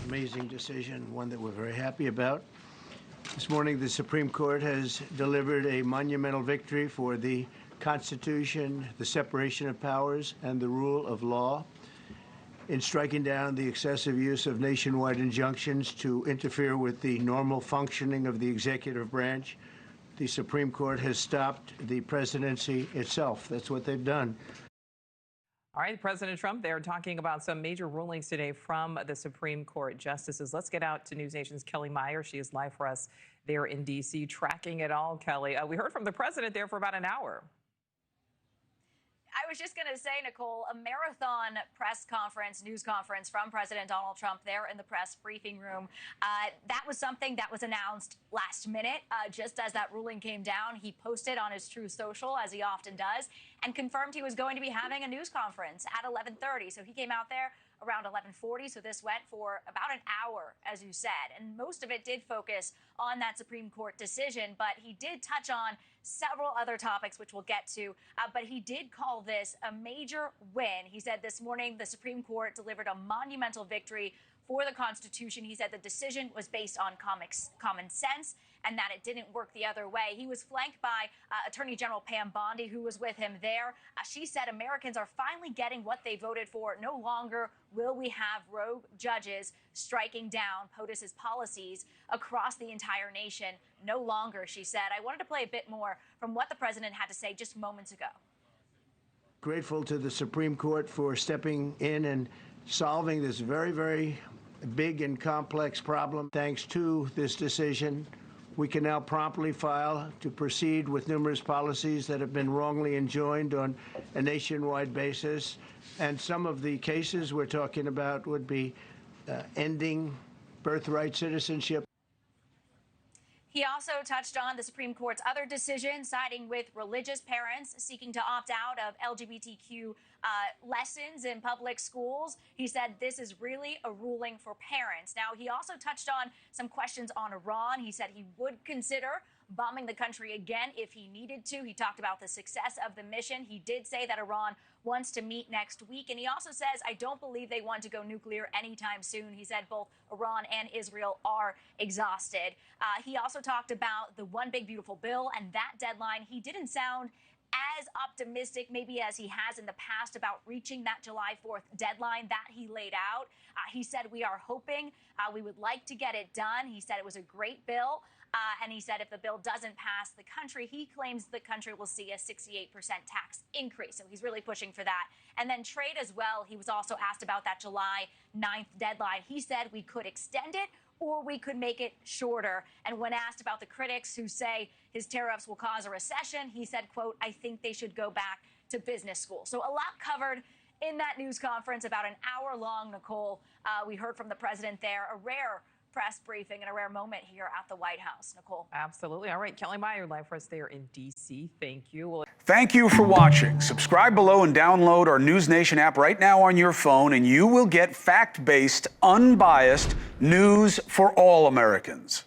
amazing decision, one that we're very happy about. This morning, the Supreme Court has delivered a monumental victory for the Constitution, the separation of powers, and the rule of law in striking down the excessive use of nationwide injunctions to interfere with the normal functioning of the executive branch. The Supreme Court has stopped the presidency itself. That's what they've done. All right, President Trump, they're talking about some major rulings today from the Supreme Court justices. Let's get out to News Nation's Kellie Meyer. She is live for us there in D.C., tracking it all, Kellie. We heard from the president there for about an hour. I was just going to say, Nichole, a marathon press conference, news conference from President Donald Trump there in the press briefing room. That was something that was announced last minute. Just as that ruling came down, he posted on his Truth Social, as he often does, and confirmed he was going to be having a news conference at 11:30. So he came out there around 11:40. So this went for about an hour, as you said. And most of it did focus on that Supreme Court decision. But he did touch on several other topics, which we'll get to. But he did call this a major win. He said this morning the Supreme Court delivered a monumental victory for the Constitution. He said the decision was based on common sense and that it didn't work the other way. He was flanked by Attorney General Pam Bondi, who was with him there. She said Americans are finally getting what they voted for. No longer will we have rogue judges striking down POTUS's policies across the entire nation. No longer, she said. I wanted to play a bit more from what the president had to say just moments ago. Grateful to the Supreme Court for stepping in and solving this very, very big and complex problem. Thanks to this decision, we can now promptly file to proceed with numerous policies that have been wrongly enjoined on a nationwide basis. And some of the cases we're talking about would be ending birthright citizenship. He also touched on the Supreme Court's other decision, siding with religious parents seeking to opt out of LGBTQ lessons in public schools. He said this is really a ruling for parents. Now, he also touched on some questions on Iran. He said he would consider bombing the country again if he needed to. He talked about the success of the mission. He did say that Iran wants to meet next week. And he also says, I don't believe they want to go nuclear anytime soon. He said both Iran and Israel are exhausted. He also talked about the one big beautiful bill and that deadline. He didn't sound as optimistic maybe as he has in the past about reaching that July 4th deadline that he laid out. He said we are hoping, we would like to get it done. He said it was a great bill. And he said if the bill doesn't pass the country, he claims the country will see a 68% tax increase. So he's really pushing for that. And then trade as well. He was also asked about that July 9th deadline. He said we could extend it or we could make it shorter. And when asked about the critics who say his tariffs will cause a recession, he said, quote, I think they should go back to business school. So a lot covered in that news conference, about an hour long, Nichole. We heard from the president there, a rare press briefing and a rare moment here at the White House. Nichole. Absolutely. All right, Kellie Meyer live for us there in D.C. Thank you. Thank you for watching. Subscribe below and download our News Nation app right now on your phone, and you will get fact-based, unbiased news for all Americans.